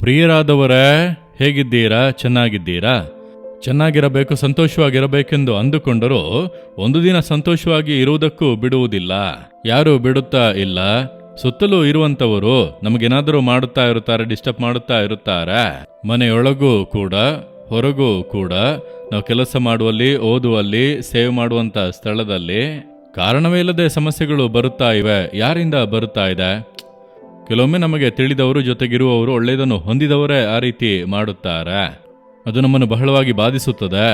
ಪ್ರಿಯರಾದವರೇ, ಹೇಗಿದ್ದೀರಾ? ಚೆನ್ನಾಗಿದ್ದೀರಾ? ಚೆನ್ನಾಗಿರಬೇಕು, ಸಂತೋಷವಾಗಿರಬೇಕೆಂದು ಅಂದುಕೊಂಡರೂ ಒಂದು ದಿನ ಸಂತೋಷವಾಗಿ ಇರುವುದಕ್ಕೂ ಬಿಡುವುದಿಲ್ಲ. ಯಾರೂ ಬಿಡುತ್ತಾ ಇಲ್ಲ. ಸುತ್ತಲೂ ಇರುವಂಥವರು ನಮಗೇನಾದರೂ ಮಾಡುತ್ತಾ ಇರುತ್ತಾರೆ, ಡಿಸ್ಟರ್ಬ್ ಮಾಡುತ್ತಾ ಇರುತ್ತಾರೆ. ಮನೆಯೊಳಗೂ ಕೂಡ ಹೊರಗೂ ಕೂಡ ನಾವು ಕೆಲಸ ಮಾಡುವಲ್ಲಿ, ಓದುವಲ್ಲಿ, ಸೇವೆ ಮಾಡುವಂಥ ಸ್ಥಳದಲ್ಲಿ ಕಾರಣವೇ ಇಲ್ಲದೆ ಸಮಸ್ಯೆಗಳು ಬರುತ್ತಾ ಇವೆ. ಯಾರಿಂದ ಬರುತ್ತಾ ಇದೆ? ಕೆಲವೊಮ್ಮೆ ನಮಗೆ ತಿಳಿದವರು, ಜೊತೆಗಿರುವವರು, ಒಳ್ಳೆಯದನ್ನು ಹೊಂದಿದವರೇ ಆ ರೀತಿ ಮಾಡುತ್ತಾರೆ. ಅದು ನಮ್ಮನ್ನು ಬಹಳವಾಗಿ ಬಾಧಿಸುತ್ತದೆ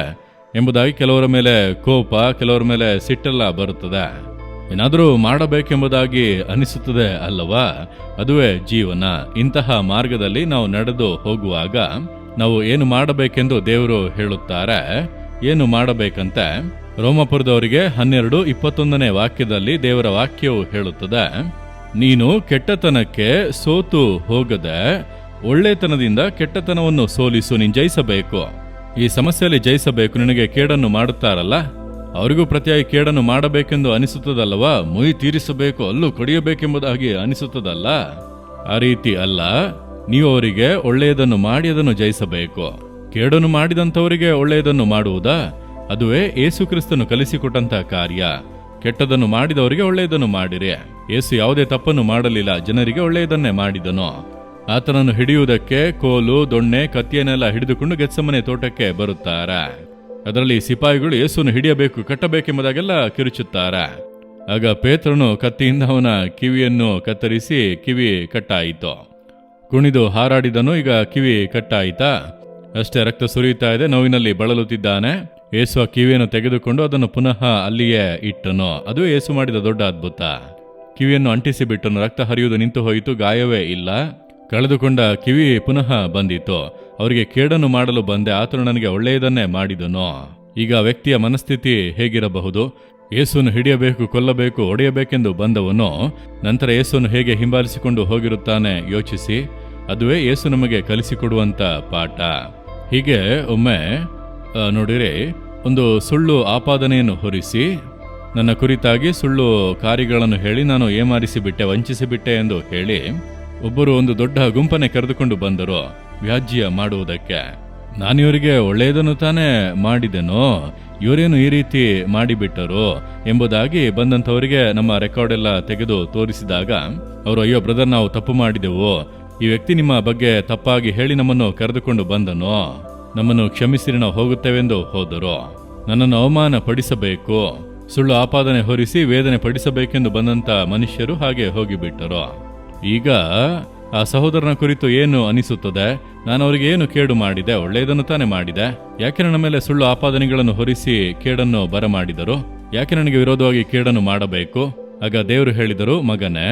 ಎಂಬುದಾಗಿ ಕೆಲವರ ಮೇಲೆ ಕೋಪ, ಕೆಲವರ ಮೇಲೆ ಸಿಟ್ಟೆಲ್ಲ ಬರುತ್ತದೆ. ಏನಾದರೂ ಮಾಡಬೇಕೆಂಬುದಾಗಿ ಅನಿಸುತ್ತದೆ ಅಲ್ಲವಾ? ಅದುವೇ ಜೀವನ. ಇಂತಹ ಮಾರ್ಗದಲ್ಲಿ ನಾವು ನಡೆದು ಹೋಗುವಾಗ ನಾವು ಏನು ಮಾಡಬೇಕೆಂದು ದೇವರು ಹೇಳುತ್ತಾರೆ. ಏನು ಮಾಡಬೇಕಂತೆ ರೋಮಾಪುರದವರಿಗೆ 12:21 ವಾಕ್ಯದಲ್ಲಿ ದೇವರ ವಾಕ್ಯವು ಹೇಳುತ್ತದೆ, ನೀನು ಕೆಟ್ಟತನಕ್ಕೆ ಸೋತು ಹೋಗದೆ ಒಳ್ಳೆತನದಿಂದ ಕೆಟ್ಟತನವನ್ನು ಸೋಲಿಸು. ನೀನು ಜಯಿಸಬೇಕು. ಈ ಸಮಸ್ಯೆಯಲ್ಲಿ ಜಯಿಸಬೇಕು. ನಿನಗೆ ಕೇಡನ್ನು ಮಾಡುತ್ತಾರಲ್ಲ, ಅವರಿಗೂ ಪ್ರತಿಯಾಗಿ ಕೇಡನ್ನು ಮಾಡಬೇಕೆಂದು ಅನಿಸುತ್ತದಲ್ಲವಾ? ಮುಯಿ ತೀರಿಸಬೇಕು, ಅಲ್ಲೂ ಕಡಿಯಬೇಕೆಂಬುದಾಗಿ ಅನಿಸುತ್ತದಲ್ಲ? ಆ ರೀತಿ ಅಲ್ಲ. ನೀವು ಅವರಿಗೆ ಒಳ್ಳೆಯದನ್ನು ಮಾಡಿ ಅದನ್ನು ಜಯಿಸಬೇಕು. ಕೇಡನ್ನು ಮಾಡಿದಂಥವರಿಗೆ ಒಳ್ಳೆಯದನ್ನು ಮಾಡುವುದಾ? ಅದುವೇ ಯೇಸು ಕ್ರಿಸ್ತನು ಕಲಿಸಿಕೊಟ್ಟಂತಹ ಕಾರ್ಯ. ಕೆಟ್ಟದನ್ನು ಮಾಡಿದವರಿಗೆ ಒಳ್ಳೆಯದನ್ನು ಮಾಡಿರಿ. ಯೇಸು ಯಾವುದೇ ತಪ್ಪನ್ನು ಮಾಡಲಿಲ್ಲ, ಜನರಿಗೆ ಒಳ್ಳೆಯದನ್ನೇ ಮಾಡಿದನು. ಆತನನ್ನು ಹಿಡಿಯುವುದಕ್ಕೆ ಕೋಲು, ದೊಣ್ಣೆ, ಕತ್ತಿಯನ್ನೆಲ್ಲ ಹಿಡಿದುಕೊಂಡು ಗೆತ್ಸೆಮನೆ ತೋಟಕ್ಕೆ ಬರುತ್ತಾರೆ. ಅದರಲ್ಲಿ ಸಿಪಾಯಿಗಳು ಯೇಸುವನ್ನು ಹಿಡಿಯಬೇಕು, ಕಟ್ಟಬೇಕೆಂಬುದಾಗೆಲ್ಲ ಕಿರುಚುತ್ತಾರೆ. ಆಗ ಪೇತ್ರನು ಕತ್ತಿಯಿಂದ ಅವನ ಕಿವಿಯನ್ನು ಕತ್ತರಿಸಿ ಕಿವಿ ಕಟ್ಟಾಯಿತು. ಕುಣಿದು ಹಾರಾಡಿದನು, ಈಗ ಕಿವಿ ಕಟ್ಟಾಯಿತಾ? ಅಷ್ಟೇ, ರಕ್ತ ಸುರಿಯುತ್ತಾ ಇದೆ, ನೋವಿನಲ್ಲಿ ಬಳಲುತ್ತಿದ್ದಾನೆ. ಯೇಸು ಆ ಕಿವಿಯನ್ನು ತೆಗೆದುಕೊಂಡು ಅದನ್ನು ಪುನಃ ಅಲ್ಲಿಯೇ ಇಟ್ಟನು. ಅದು ಯೇಸು ಮಾಡಿದ ದೊಡ್ಡ ಅದ್ಭುತ. ಕಿವಿಯನ್ನು ಅಂಟಿಸಿ ಬಿಟ್ಟನು, ರಕ್ತ ಹರಿಯುವುದು ನಿಂತು ಹೋಯಿತು, ಗಾಯವೇ ಇಲ್ಲ. ಕಳೆದುಕೊಂಡ ಕಿವಿ ಪುನಃ ಬಂದಿತು. ಅವರಿಗೆ ಕೇಡನ್ನು ಮಾಡಲು ಬಂದೆ, ಆತನು ನನಗೆ ಒಳ್ಳೆಯದನ್ನೇ ಮಾಡಿದನು. ಈಗ ವ್ಯಕ್ತಿಯ ಮನಸ್ಥಿತಿ ಹೇಗಿರಬಹುದು? ಯೇಸುವನ್ನು ಹಿಡಿಯಬೇಕು, ಕೊಲ್ಲಬೇಕು, ಒಡೆಯಬೇಕೆಂದು ಬಂದವನು ನಂತರ ಯೇಸುವನ್ನು ಹೇಗೆ ಹಿಂಬಾಲಿಸಿಕೊಂಡು ಹೋಗಿರುತ್ತಾನೆ ಯೋಚಿಸಿ. ಅದುವೇ ಯೇಸು ನಮಗೆ ಕಲಿಸಿಕೊಡುವಂಥ ಪಾಠ. ಹೀಗೆ ಒಮ್ಮೆ ನೋಡಿರಿ, ಒಂದು ಸುಳ್ಳು ಆಪಾದನೆಯನ್ನು ಹೊರಿಸಿ ನನ್ನ ಕುರಿತಾಗಿ ಸುಳ್ಳು ಕಾರ್ಯಗಳನ್ನು ಹೇಳಿ ನಾನು ಏಮಾರಿಸಿಬಿಟ್ಟೆ, ವಂಚಿಸಿಬಿಟ್ಟೆ ಎಂದು ಹೇಳಿ ಒಬ್ಬರು ಒಂದು ದೊಡ್ಡ ಗುಂಪನ್ನೇ ಕರೆದುಕೊಂಡು ಬಂದರು ವ್ಯಾಜ್ಯ ಮಾಡುವುದಕ್ಕೆ. ನಾನಿವರಿಗೆ ಒಳ್ಳೆಯದನ್ನು ತಾನೇ ಮಾಡಿದೆನೋ, ಇವರೇನು ಈ ರೀತಿ ಮಾಡಿಬಿಟ್ಟರು ಎಂಬುದಾಗಿ ಬಂದಂಥವರಿಗೆ ನಮ್ಮ ರೆಕಾರ್ಡ್ ಎಲ್ಲ ತೆಗೆದು ತೋರಿಸಿದಾಗ ಅವರು, ಅಯ್ಯೋ ಬ್ರದರ್, ನಾವು ತಪ್ಪು ಮಾಡಿದೆವು, ಈ ವ್ಯಕ್ತಿ ನಿಮ್ಮ ಬಗ್ಗೆ ತಪ್ಪಾಗಿ ಹೇಳಿ ನಮ್ಮನ್ನು ಕರೆದುಕೊಂಡು ಬಂದನು, ನಮ್ಮನ್ನು ಕ್ಷಮಿಸಿರಿ, ನಾವು ಹೋಗುತ್ತೇವೆಂದು ಹೋದರು. ನನ್ನನ್ನು ಅವಮಾನ ಪಡಿಸಬೇಕು, ಸುಳ್ಳು ಆಪಾದನೆ ಹೊರಿಸಿ ವೇದನೆ ಪಡಿಸಬೇಕೆಂದು ಬಂದಂಥ ಮನುಷ್ಯರು ಹಾಗೆ ಹೋಗಿಬಿಟ್ಟರು. ಈಗ ಆ ಸಹೋದರನ ಕುರಿತು ಏನು ಅನಿಸುತ್ತದೆ? ನಾನು ಅವರಿಗೆ ಏನು ಕೇಡು ಮಾಡಿದೆ? ಒಳ್ಳೆಯದನ್ನು ತಾನೇ ಮಾಡಿದೆ. ಯಾಕೆ ನನ್ನ ಮೇಲೆ ಸುಳ್ಳು ಆಪಾದನೆಗಳನ್ನು ಹೊರಿಸಿ ಕೇಡನ್ನು ಬರಮಾಡಿದರು? ಯಾಕೆ ನನಗೆ ವಿರೋಧವಾಗಿ ಕೇಡನ್ನು ಮಾಡಬೇಕು? ಆಗ ದೇವರು ಹೇಳಿದರು, ಮಗನೇ,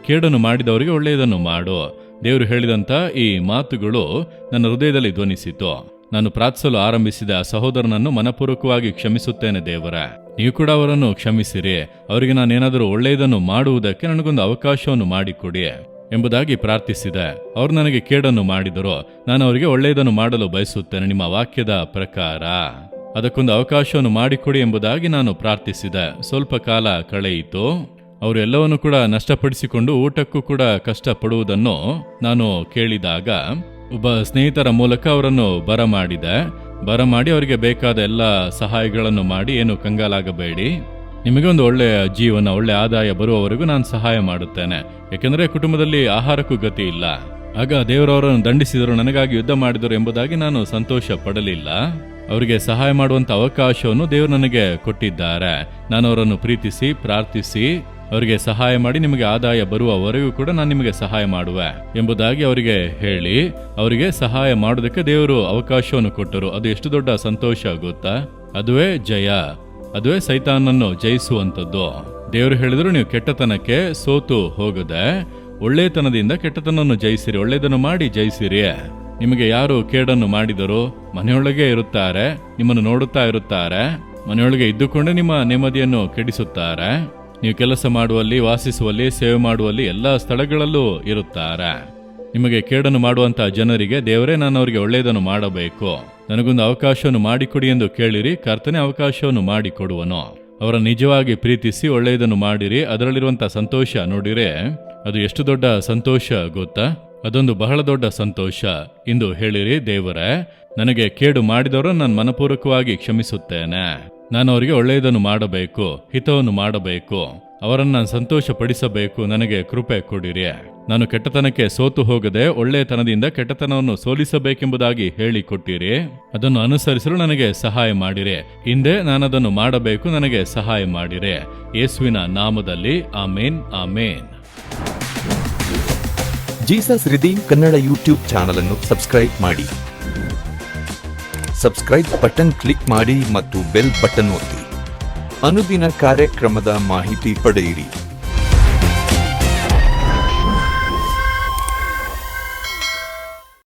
ಕೇಡನ್ನು ಮಾಡಿದವರಿಗೆ ಒಳ್ಳೆಯದನ್ನು ಮಾಡು. ದೇವರು ಹೇಳಿದಂಥ ಈ ಮಾತುಗಳು ನನ್ನ ಹೃದಯದಲ್ಲಿ ಧ್ವನಿಸಿತು. ನಾನು ಪ್ರಾರ್ಥಿಸಲು ಆರಂಭಿಸಿದ ಆ ಸಹೋದರನನ್ನು ಮನಪೂರ್ವಕವಾಗಿ ಕ್ಷಮಿಸುತ್ತೇನೆ ದೇವರ. ನೀವು ಕೂಡ ಅವರನ್ನು ಕ್ಷಮಿಸಿರಿ. ಅವರಿಗೆ ನಾನೇನಾದರೂ ಒಳ್ಳೆಯದನ್ನು ಮಾಡುವುದಕ್ಕೆ ನನಗೊಂದು ಅವಕಾಶವನ್ನು ಮಾಡಿಕೊಡಿ ಎಂಬುದಾಗಿ ಪ್ರಾರ್ಥಿಸಿದೆ. ಅವರು ನನಗೆ ಕೇಡನ್ನು ಮಾಡಿದರು, ನಾನು ಅವರಿಗೆ ಒಳ್ಳೆಯದನ್ನು ಮಾಡಲು ಬಯಸುತ್ತೇನೆ ನಿಮ್ಮ ವಾಕ್ಯದ ಪ್ರಕಾರ. ಅದಕ್ಕೊಂದು ಅವಕಾಶವನ್ನು ಮಾಡಿಕೊಡಿ ಎಂಬುದಾಗಿ ನಾನು ಪ್ರಾರ್ಥಿಸಿದೆ. ಸ್ವಲ್ಪ ಕಾಲ ಕಳೆಯಿತು. ಅವರು ಎಲ್ಲವನ್ನು ಕೂಡ ನಷ್ಟಪಡಿಸಿಕೊಂಡು ಊಟಕ್ಕೂ ಕೂಡ ಕಷ್ಟಪಡುವುದನ್ನು ನಾನು ಕೇಳಿದಾಗ ಒಬ್ಬ ಸ್ನೇಹಿತರ ಮೂಲಕ ಅವರನ್ನು ಬರಮಾಡಿ ಅವರಿಗೆ ಬೇಕಾದ ಎಲ್ಲ ಸಹಾಯಗಳನ್ನು ಮಾಡಿ, ಏನು ಕಂಗಾಲಾಗಬೇಡಿ, ನಿಮಗೆ ಒಂದು ಒಳ್ಳೆಯ ಜೀವನ, ಒಳ್ಳೆಯ ಆದಾಯ ಬರುವವರೆಗೂ ನಾನು ಸಹಾಯ ಮಾಡುತ್ತೇನೆ. ಯಾಕೆಂದರೆ ಕುಟುಂಬದಲ್ಲಿ ಆಹಾರಕ್ಕೂ ಗತಿ ಇಲ್ಲ. ಆಗ ದೇವರವರನ್ನು ದಂಡಿಸಿದರು, ನನಗಾಗಿ ಯುದ್ಧ ಮಾಡಿದರು ಎಂಬುದಾಗಿ ನಾನು ಸಂತೋಷ ಪಡಲಿಲ್ಲ. ಅವರಿಗೆ ಸಹಾಯ ಮಾಡುವಂಥ ಅವಕಾಶವನ್ನು ದೇವರು ನನಗೆ ಕೊಟ್ಟಿದ್ದಾರೆ. ನಾನು ಅವರನ್ನು ಪ್ರೀತಿಸಿ ಪ್ರಾರ್ಥಿಸಿ ಅವರಿಗೆ ಸಹಾಯ ಮಾಡಿ, ನಿಮಗೆ ಆದಾಯ ಬರುವವರೆಗೂ ಕೂಡ ನಾನು ನಿಮಗೆ ಸಹಾಯ ಮಾಡುವೆ ಎಂಬುದಾಗಿ ಅವರಿಗೆ ಹೇಳಿ ಅವರಿಗೆ ಸಹಾಯ ಮಾಡೋದಕ್ಕೆ ದೇವರು ಅವಕಾಶವನ್ನು ಕೊಟ್ಟರು. ಅದು ಎಷ್ಟು ದೊಡ್ಡ ಸಂತೋಷ ಗೊತ್ತಾ? ಅದುವೇ ಜಯ, ಅದುವೇ ಸೈತಾನನ್ನು ಜಯಿಸುವಂಥದ್ದು. ದೇವರು ಹೇಳಿದ್ರು, ನೀವು ಕೆಟ್ಟತನಕ್ಕೆ ಸೋತು ಹೋಗದೆ ಒಳ್ಳೆತನದಿಂದ ಕೆಟ್ಟತನವನ್ನು ಜಯಿಸಿರಿ, ಒಳ್ಳೆಯದನ್ನು ಮಾಡಿ ಜಯಿಸಿರಿ. ನಿಮಗೆ ಯಾರು ಕೇಡನ್ನು ಮಾಡಿದರು? ಮನೆಯೊಳಗೆ ಇರುತ್ತಾರೆ, ನಿಮ್ಮನ್ನು ನೋಡುತ್ತಾ ಇರುತ್ತಾರೆ, ಮನೆಯೊಳಗೆ ಇದ್ದುಕೊಂಡೇ ನಿಮ್ಮ ನೆಮ್ಮದಿಯನ್ನು ಕೆಡಿಸುತ್ತಾರೆ. ನೀವು ಕೆಲಸ ಮಾಡುವಲ್ಲಿ, ವಾಸಿಸುವಲ್ಲಿ, ಸೇವೆ ಮಾಡುವಲ್ಲಿ ಎಲ್ಲ ಸ್ಥಳಗಳಲ್ಲೂ ಇರುತ್ತಾರೆ. ನಿಮಗೆ ಕೇಡನ್ನು ಮಾಡುವಂಥ ಜನರಿಗೆ ದೇವರೇ, ನಾನು ಅವರಿಗೆ ಒಳ್ಳೆಯದನ್ನು ಮಾಡಬೇಕು, ನನಗೊಂದು ಅವಕಾಶವನ್ನು ಮಾಡಿಕೊಡಿ ಎಂದು ಕೇಳಿರಿ, ಕರ್ತನೇ ಅವಕಾಶವನ್ನು ಮಾಡಿಕೊಡುವನು. ಅವರ ನಿಜವಾಗಿ ಪ್ರೀತಿಸಿ ಒಳ್ಳೆಯದನ್ನು ಮಾಡಿರಿ. ಅದರಲ್ಲಿರುವಂಥ ಸಂತೋಷ ನೋಡಿರೆ, ಅದು ಎಷ್ಟು ದೊಡ್ಡ ಸಂತೋಷ ಗೊತ್ತಾ? ಅದೊಂದು ಬಹಳ ದೊಡ್ಡ ಸಂತೋಷ. ಇಂದು ಹೇಳಿರಿ, ದೇವರೇ, ನನಗೆ ಕೇಡು ಮಾಡಿದವರು ನಾನು ಮನಪೂರ್ವಕವಾಗಿ ಕ್ಷಮಿಸುತ್ತೇನೆ. ನಾನು ಅವರಿಗೆ ಒಳ್ಳೆಯದನ್ನು ಮಾಡಬೇಕು, ಹಿತವನ್ನು ಮಾಡಬೇಕು, ಅವರನ್ನು ನಾನು ಸಂತೋಷಪಡಿಸಬೇಕು. ನನಗೆ ಕೃಪೆ ಕೊಡಿರಿ. ನಾನು ಕೆಟ್ಟತನಕ್ಕೆ ಸೋತು ಹೋಗದೆ ಒಳ್ಳೆಯತನದಿಂದ ಕೆಟ್ಟತನವನ್ನು ಸೋಲಿಸಬೇಕೆಂಬುದಾಗಿ ಹೇಳಿಕೊಟ್ಟಿರಿ. ಅದನ್ನು ಅನುಸರಿಸಲು ನನಗೆ ಸಹಾಯ ಮಾಡಿರಿ. ಹಿಂದೆ ನಾನದನ್ನು ಮಾಡಬೇಕು, ನನಗೆ ಸಹಾಯ ಮಾಡಿರಿ. ಯೇಸುವಿನ ನಾಮದಲ್ಲಿ ಆಮೇನ್, ಆಮೇನ್. ಜೀಸಸ್ ರಿದೀಮ್ ಕನ್ನಡ ಯೂಟ್ಯೂಬ್ ಚಾನಲ್ ಅನ್ನು ಸಬ್ಸ್ಕ್ರೈಬ್ ಮಾಡಿ. ಸಬ್ಸ್ಕ್ರೈಬ್ ಬಟನ್ ಕ್ಲಿಕ್ ಮಾಡಿ ಮತ್ತು ಬೆಲ್ ಬಟನ್ ಒತ್ತಿ. ಅನುದಿನ ಕಾರ್ಯಕ್ರಮದ ಮಾಹಿತಿ ಪಡೆಯಿರಿ.